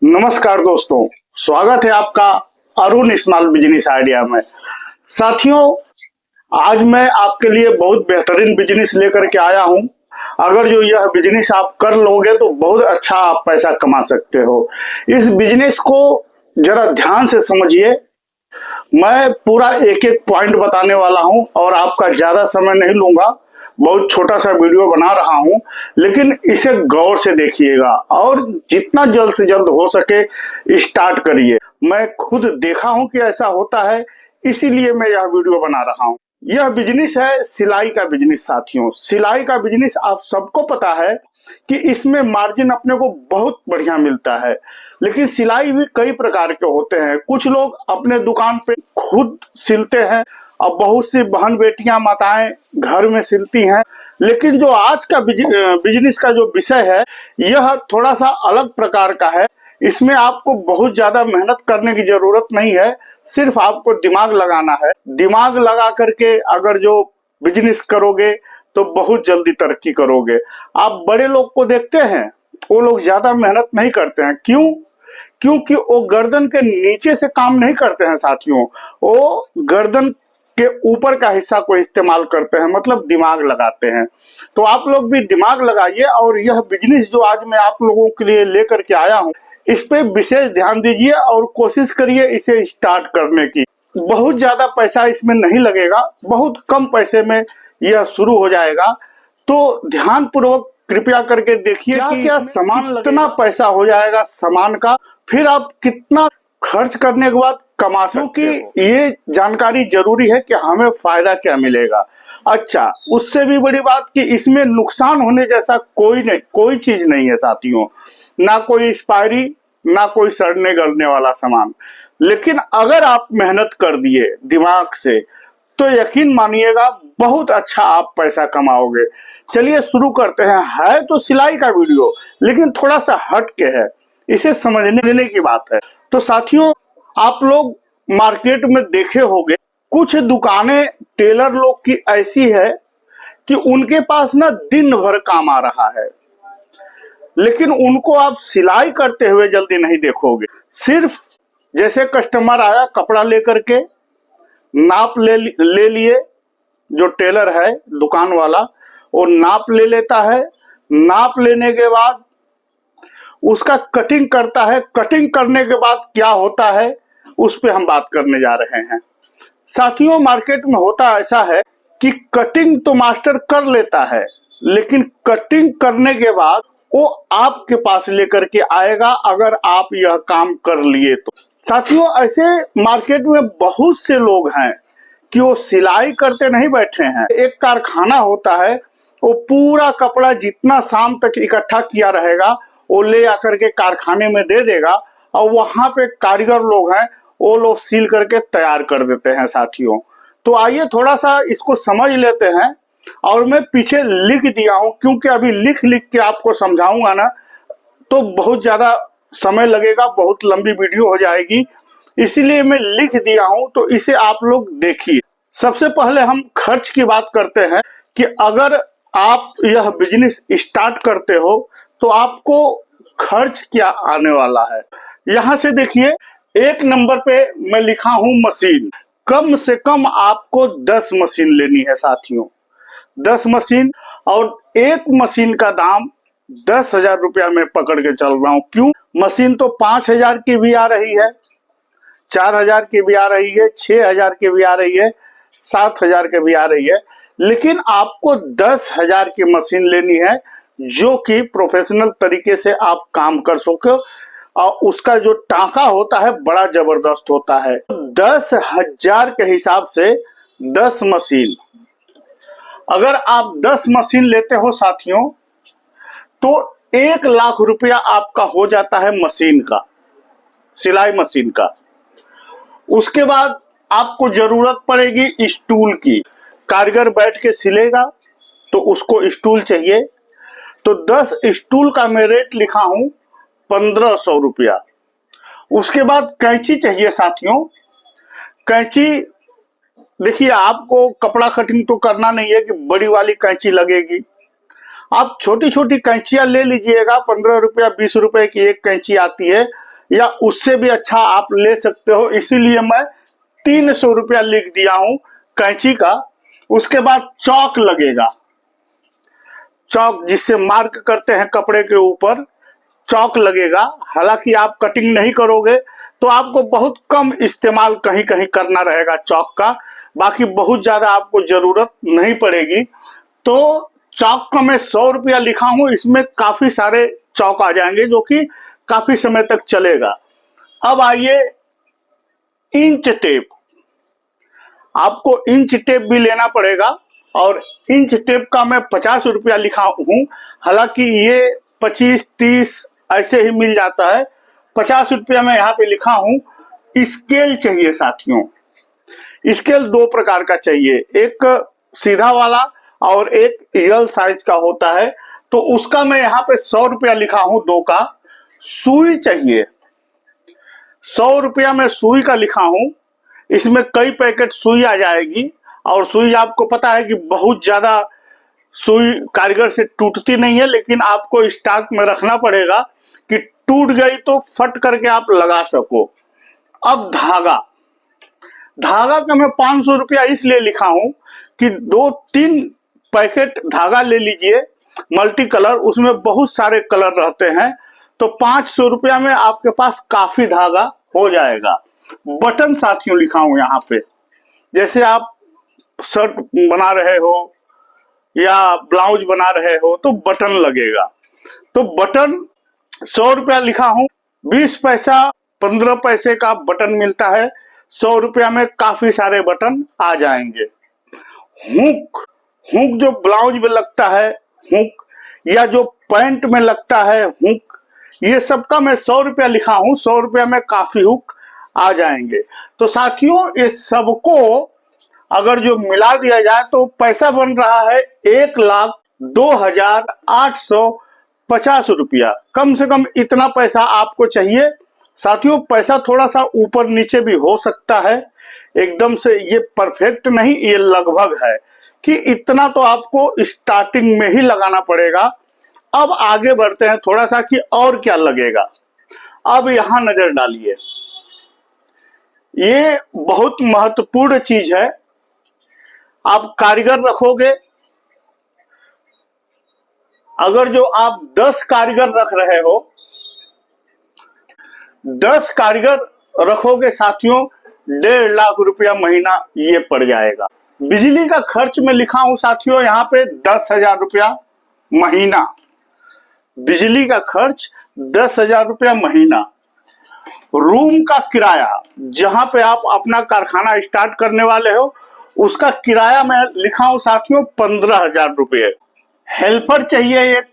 नमस्कार दोस्तों, स्वागत है आपका अरुण स्मॉल बिजनेस आइडिया में। साथियों, आज मैं आपके लिए बहुत बेहतरीन बिजनेस लेकर के आया हूं। अगर जो यह बिजनेस आप कर लोगे तो बहुत अच्छा आप पैसा कमा सकते हो। इस बिजनेस को जरा ध्यान से समझिए। मैं पूरा एक एक पॉइंट बताने वाला हूं और आपका ज्यादा समय नहीं लूंगा। बहुत छोटा सा वीडियो बना रहा हूं, लेकिन इसे गौर से देखिएगा और जितना जल्द से जल्द हो सके स्टार्ट करिए। मैं खुद देखा हूं कि ऐसा होता है, इसीलिए मैं यह वीडियो बना रहा हूं। यह बिजनेस है सिलाई का बिजनेस। साथियों, सिलाई का बिजनेस आप सबको पता है कि इसमें मार्जिन अपने को बहुत बढ़िया मिलता है, लेकिन सिलाई भी कई प्रकार के होते हैं। कुछ लोग अपने दुकान पे खुद सिलते हैं और बहुत सी बहन बेटियां माताएं घर में सिलती हैं। लेकिन जो आज का बिजनेस का जो विषय है, यह थोड़ा सा अलग प्रकार का है। इसमें आपको बहुत ज्यादा मेहनत करने की जरूरत नहीं है, सिर्फ आपको दिमाग लगाना है। दिमाग लगा करके अगर जो बिजनेस करोगे तो बहुत जल्दी तरक्की करोगे। आप बड़े लोग को देखते हैं, वो लोग ज्यादा मेहनत नहीं करते हैं। क्यों? क्योंकि वो गर्दन के नीचे से काम नहीं करते हैं साथियों, वो गर्दन के ऊपर का हिस्सा को इस्तेमाल करते हैं, मतलब दिमाग लगाते हैं। तो आप लोग भी दिमाग लगाइए और यह बिजनेस जो आज मैं आप लोगों के लिए लेकर के आया हूं, इस पे विशेष ध्यान दीजिए और कोशिश करिए इसे स्टार्ट करने की। बहुत ज्यादा पैसा इसमें नहीं लगेगा, बहुत कम पैसे में यह शुरू हो जाएगा। तो ध्यान पूर्वक कृपया करके देखिए कि क्या सामान कितना पैसा हो जाएगा सामान का, फिर आप कितना खर्च करने के बाद कमा सकते हो। ये जानकारी जरूरी है कि हमें फायदा क्या मिलेगा। अच्छा, उससे भी बड़ी बात कि इसमें नुकसान होने जैसा कोई चीज नहीं है साथियों। ना कोई एक्सपायरी, ना कोई सड़ने गलने वाला सामान। लेकिन अगर आप मेहनत कर दिए दिमाग से तो यकीन मानिएगा बहुत अच्छा आप पैसा कमाओगे। चलिए शुरू करते हैं। है तो सिलाई का वीडियो, लेकिन थोड़ा सा हट के है, इसे समझने देने की बात है। तो साथियों, आप लोग मार्केट में देखे होंगे कुछ दुकानें टेलर लोग की ऐसी है कि उनके पास ना दिन भर काम आ रहा है, लेकिन उनको आप सिलाई करते हुए जल्दी नहीं देखोगे। सिर्फ जैसे कस्टमर आया कपड़ा लेकर के नाप ले लिए, जो टेलर है दुकान वाला वो नाप ले लेता है। नाप लेने के बाद उसका कटिंग करता है। कटिंग करने के बाद क्या होता है उस पे हम बात करने जा रहे हैं। साथियों, मार्केट में होता ऐसा है कि कटिंग तो मास्टर कर लेता है, लेकिन कटिंग करने के बाद वो आपके पास लेकर के आएगा अगर आप यह काम कर लिए तो। साथियों, ऐसे मार्केट में बहुत से लोग हैं कि वो सिलाई करते नहीं बैठे हैं। एक कारखाना होता है, वो पूरा कपड़ा जितना शाम तक इकट्ठा किया रहेगा वो ले आकर के कारखाने में दे देगा और वहां पे कारीगर लोग हैं, वो लोग सील करके तैयार कर देते हैं साथियों। तो आइए थोड़ा सा इसको समझ लेते हैं। और मैं पीछे लिख दिया हूं, क्योंकि अभी लिख लिख के आपको समझाऊंगा ना तो बहुत ज्यादा समय लगेगा, बहुत लंबी वीडियो हो जाएगी, इसीलिए मैं लिख दिया हूं। तो इसे आप लोग देखिए। सबसे पहले हम खर्च की बात करते हैं कि अगर आप यह बिजनेस स्टार्ट करते हो तो आपको खर्च क्या आने वाला है। यहां से देखिए, एक नंबर पे मैं लिखा हूं मशीन। कम से कम आपको 10 मशीन लेनी है साथियों, 10 मशीन। और एक मशीन का दाम 10,000 रुपया में पकड़ के चल रहा हूं। क्यों? मशीन तो 5,000 की भी आ रही है, 4,000 की भी आ रही है, 6,000 की भी आ रही है, 7,000 की भी आ रही है, लेकिन आपको 10,000 की मशीन लेनी है जो कि प्रोफेशनल तरीके से आप काम कर सको और उसका जो टाका होता है बड़ा जबरदस्त होता है। 10,000 के हिसाब से 10 मशीन, अगर आप 10 मशीन लेते हो साथियों तो 1,00,000 रुपया आपका हो जाता है मशीन का, सिलाई मशीन का। उसके बाद आपको जरूरत पड़ेगी स्टूल की। कारीगर बैठ के सिलेगा तो उसको स्टूल चाहिए। तो 10 स्टूल का मैं रेट लिखा हूं 1,500 रुपया। उसके बाद कैंची चाहिए साथियों। कैंची देखिए, आपको कपड़ा कटिंग तो करना नहीं है कि बड़ी वाली कैंची लगेगी। आप छोटी छोटी कैंचियां ले लीजिएगा। 15 रुपया 20 रुपए की एक कैंची आती है, या उससे भी अच्छा आप ले सकते हो, इसीलिए मैं 300 रुपया लिख दिया हूं कैंची का। उसके बाद चौक लगेगा, चौक जिससे मार्क करते हैं कपड़े के ऊपर, चौक लगेगा। हालांकि आप कटिंग नहीं करोगे तो आपको बहुत कम इस्तेमाल कहीं कहीं करना रहेगा चौक का, बाकी बहुत ज्यादा आपको जरूरत नहीं पड़ेगी। तो चौक का मैं 100 रुपया लिखा हूं, इसमें काफी सारे चौक आ जाएंगे जो कि काफी समय तक चलेगा। अब आइए इंच टेप, आपको इंच टेप भी लेना पड़ेगा और इंच टेप का मैं 50 रुपया लिखा हूं। हालांकि ये 25-30 ऐसे ही मिल जाता है, 50 रुपया मैं यहाँ पे लिखा हूं। स्केल चाहिए साथियों, स्केल दो प्रकार का चाहिए, एक सीधा वाला और एक एल साइज का होता है। तो उसका मैं यहाँ पे 100 रुपया लिखा हूं, दो का। सुई चाहिए, 100 रुपया मैं सुई का लिखा हूं। इसमें कई पैकेट सुई आ जाएगी और सुई आपको पता है कि बहुत ज्यादा सुई कारीगर से टूटती नहीं है, लेकिन आपको स्टॉक में रखना पड़ेगा कि टूट गई तो फट करके आप लगा सको। अब धागा, धागा का मैं 500 रुपया इसलिए लिखा हूं कि 2-3 पैकेट धागा ले लीजिए मल्टी कलर, उसमें बहुत सारे कलर रहते हैं, तो 500 रुपया में आपके पास काफी धागा हो जाएगा। बटन साथियों लिखा हूं यहाँ पे, जैसे आप शर्ट बना रहे हो या ब्लाउज बना रहे हो तो बटन लगेगा। तो बटन 100 रुपया लिखा हूं, 20 पैसा 15 पैसे का बटन मिलता है, 100 रुपया में काफी सारे बटन आ जाएंगे। हुक, हुक जो ब्लाउज में लगता है हुक, या जो पैंट में लगता है हुक, ये सबका मैं 100 रुपया लिखा हूं। 100 रुपया में काफी हुक आ जाएंगे। तो साथियों इस सबको अगर जो मिला दिया जाए तो पैसा बन रहा है 1,02,850 रुपया। कम से कम इतना पैसा आपको चाहिए साथियों। पैसा थोड़ा सा ऊपर नीचे भी हो सकता है, एकदम से ये परफेक्ट नहीं, ये लगभग है कि इतना तो आपको स्टार्टिंग में ही लगाना पड़ेगा। अब आगे बढ़ते हैं थोड़ा सा कि और क्या लगेगा। अब यहां नजर डालिए, ये बहुत महत्वपूर्ण चीज है। आप कारीगर रखोगे, अगर जो आप 10 कारीगर रख रहे हो, 10 कारीगर रखोगे साथियों, 1.5 लाख रुपया महीना ये पड़ जाएगा। बिजली का खर्च में लिखा हूं साथियों यहाँ पे 10,000 रुपया महीना, बिजली का खर्च 10,000 रुपया महीना। रूम का किराया, जहां पे आप अपना कारखाना स्टार्ट करने वाले हो उसका किराया मैं लिखा हूं साथियों 15,000 रुपये। हेल्पर चाहिए एक,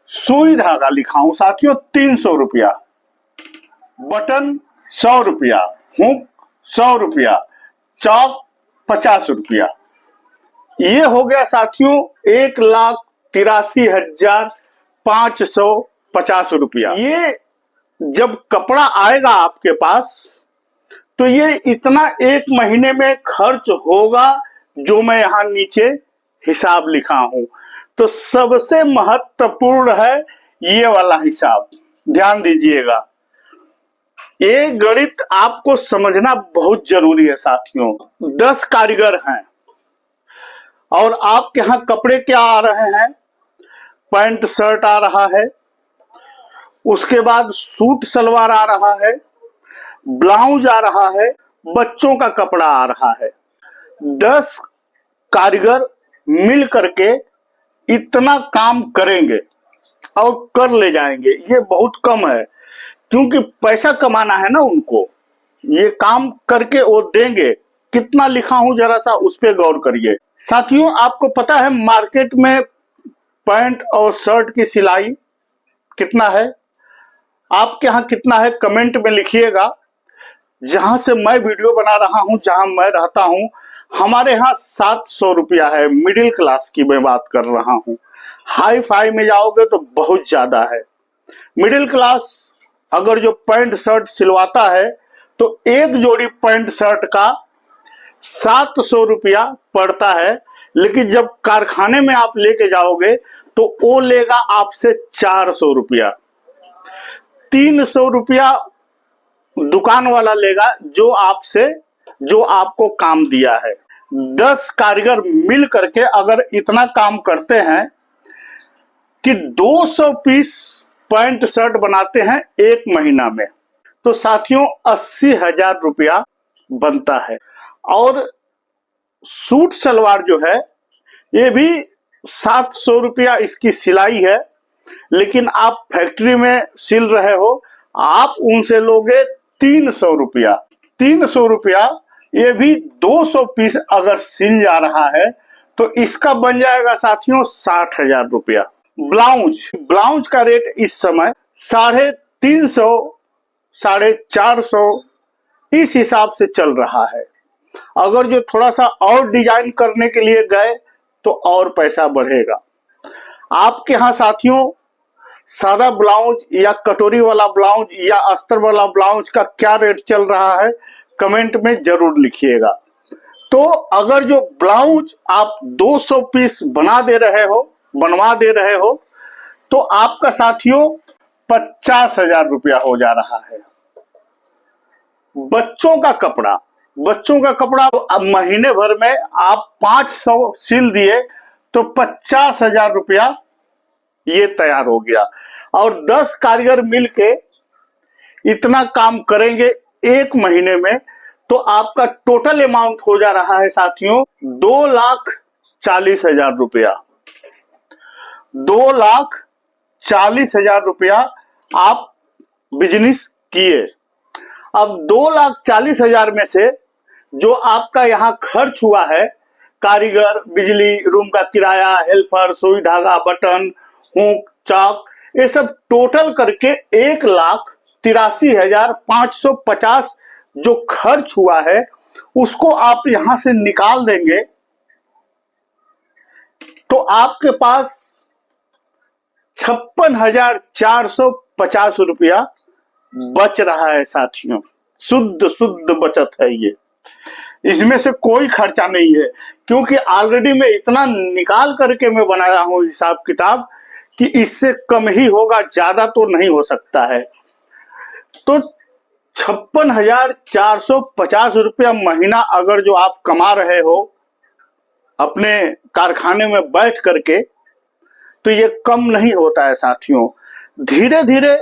सुई धागा लिखा हूं साथियों 300 रुपया, बटन 100 रुपया, हुक 100 रुपया, चौक 50 रुपया। ये हो गया साथियों 1,83,550 रुपया। ये जब कपड़ा आएगा आपके पास तो ये इतना एक महीने में खर्च होगा, जो मैं यहां नीचे हिसाब लिखा हूं। तो सबसे महत्वपूर्ण है ये वाला हिसाब, ध्यान दीजिएगा। ये गणित आपको समझना बहुत जरूरी है साथियों। 10 कारीगर हैं और आपके यहां कपड़े क्या आ रहे हैं, पैंट शर्ट आ रहा है, उसके बाद सूट सलवार आ रहा है, ब्लाउज आ रहा है, बच्चों का कपड़ा आ रहा है। 10 कारीगर मिल करके इतना काम करेंगे और कर ले जाएंगे। ये बहुत कम है, क्योंकि पैसा कमाना है ना उनको, ये काम करके वो देंगे। कितना लिखा हूं जरा सा उस पर गौर करिए साथियों। आपको पता है मार्केट में पैंट और शर्ट की सिलाई कितना है? आपके यहाँ कितना है कमेंट में लिखिएगा। जहां से मैं वीडियो बना रहा हूं, जहां मैं रहता हूं, हमारे यहाँ 700 रुपया है। मिडिल क्लास की मैं बात कर रहा हूं, हाई फाई में जाओगे तो बहुत ज्यादा है। मिडिल क्लास अगर जो पैंट शर्ट सिलवाता है तो एक जोड़ी पैंट शर्ट का 700 रुपया पड़ता है, लेकिन जब कारखाने में आप लेके जाओगे तो वो लेगा आपसे 400 रुपया। 300 रुपया दुकान वाला लेगा जो आपको काम दिया है। 10 कारीगर मिल करके अगर इतना काम करते हैं कि 200 पीस पैंट शर्ट बनाते हैं एक महीना में, तो साथियों 80,000 रुपया बनता है। और सूट सलवार जो है ये भी 700 रुपया इसकी सिलाई है, लेकिन आप फैक्ट्री में सिल रहे हो, आप उनसे लोगे 300 रुपया। 300 रुपया, ये भी 200 पीस अगर सिल जा रहा है तो इसका बन जाएगा साथियों 60,000 रुपया। ब्लाउज का रेट इस समय 350, 450 इस हिसाब से चल रहा है। अगर जो थोड़ा सा और डिजाइन करने के लिए गए तो और पैसा बढ़ेगा। आपके यहाँ साथियों सादा ब्लाउज या कटोरी वाला ब्लाउज या अस्तर वाला ब्लाउज का क्या रेट चल रहा है, कमेंट में जरूर लिखिएगा। तो अगर जो ब्लाउज आप 200 पीस बनवा दे रहे हो तो आपका साथियों 50,000 रुपया हो जा रहा है। बच्चों का कपड़ा अब महीने भर में आप 500 सिल दिए तो 50,000 रुपया ये तैयार हो गया। और 10 कारीगर मिलके इतना काम करेंगे एक महीने में तो आपका टोटल अमाउंट हो जा रहा है साथियों 2,40,000 रुपया। 2,40,000 रुपया आप बिजनेस किए। अब 2,40,000 में से जो आपका यहाँ खर्च हुआ है, कारीगर, बिजली, रूम का किराया, हेल्पर, सुई धागा, बटन, हुक, चाक, ये सब टोटल करके 1,83,550 जो खर्च हुआ है उसको आप यहां से निकाल देंगे तो आपके पास 56,450 रुपया बच रहा है साथियों। शुद्ध बचत है ये, इसमें से कोई खर्चा नहीं है, क्योंकि ऑलरेडी मैं इतना निकाल करके मैं बनाया हूं हिसाब किताब कि इससे कम ही होगा, ज्यादा तो नहीं हो सकता है। तो 56,450 रुपया महीना अगर जो आप कमा रहे हो अपने कारखाने में बैठ करके, तो ये कम नहीं होता है साथियों। धीरे धीरे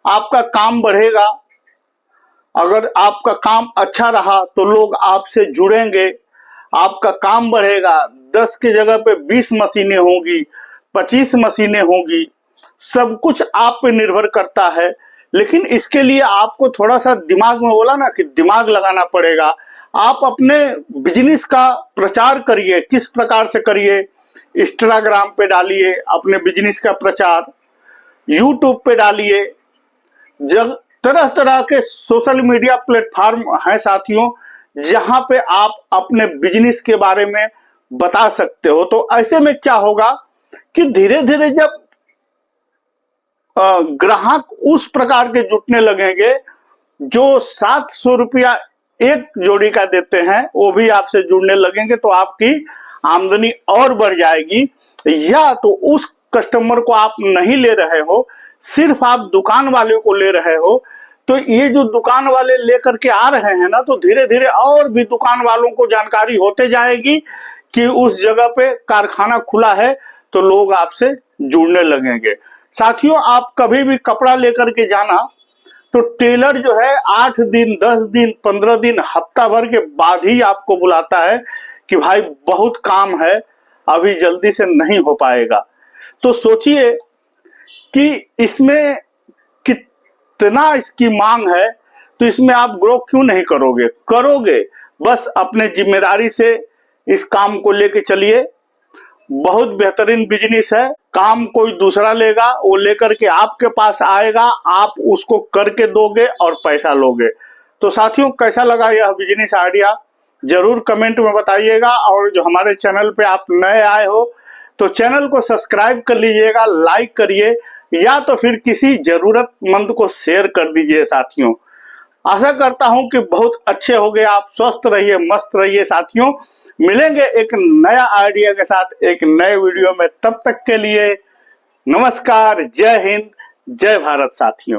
आपका काम बढ़ेगा। अगर आपका काम अच्छा रहा तो लोग आपसे जुड़ेंगे, आपका काम बढ़ेगा। 10 की जगह पे 20 मशीनें होंगी, 25 मशीनें होंगी। सब कुछ आप पे निर्भर करता है, लेकिन इसके लिए आपको थोड़ा सा दिमाग में बोला ना कि दिमाग लगाना पड़ेगा। आप अपने बिजनेस का प्रचार करिए। किस प्रकार से करिए? इंस्टाग्राम पे डालिए अपने बिजनेस का प्रचार, यूट्यूब पे डालिए। जब तरह तरह के सोशल मीडिया प्लेटफॉर्म हैं साथियों, जहां पे आप अपने बिजनेस के बारे में बता सकते हो। तो ऐसे में क्या होगा कि धीरे धीरे जब ग्राहक उस प्रकार के जुटने लगेंगे जो 700 रुपया एक जोड़ी का देते हैं, वो भी आपसे जुड़ने लगेंगे, तो आपकी आमदनी और बढ़ जाएगी। या तो उस कस्टमर को आप नहीं ले रहे हो, सिर्फ आप दुकान वाले को ले रहे हो, तो ये जो दुकान वाले लेकर के आ रहे हैं ना, तो धीरे धीरे और भी दुकान वालों को जानकारी होते जाएगी कि उस जगह पे कारखाना खुला है, तो लोग आपसे जुड़ने लगेंगे। साथियों, आप कभी भी कपड़ा लेकर के जाना तो टेलर जो है 8 दिन, 10 दिन, 15 दिन, हफ्ता भर के बाद ही आपको बुलाता है कि भाई बहुत काम है, अभी जल्दी से नहीं हो पाएगा। तो सोचिए कि इसमें कितना इसकी मांग है, तो इसमें आप ग्रो क्यों नहीं करोगे। बस अपने जिम्मेदारी से इस काम को लेके चलिए। बहुत बेहतरीन बिजनेस है। काम कोई दूसरा लेगा, वो लेकर के आपके पास आएगा, आप उसको करके दोगे और पैसा लोगे। तो साथियों, कैसा लगा यह बिजनेस आइडिया जरूर कमेंट में बताइएगा। और जो हमारे चैनल पे आप नए आए हो तो चैनल को सब्सक्राइब कर लीजिएगा, लाइक करिए, या तो फिर किसी जरूरतमंद को शेयर कर दीजिए साथियों। आशा करता हूं कि बहुत अच्छे हो गए आप। स्वस्थ रहिए, मस्त रहिए साथियों। मिलेंगे एक नया आइडिया के साथ एक नए वीडियो में। तब तक के लिए नमस्कार, जय हिंद, जय भारत साथियों।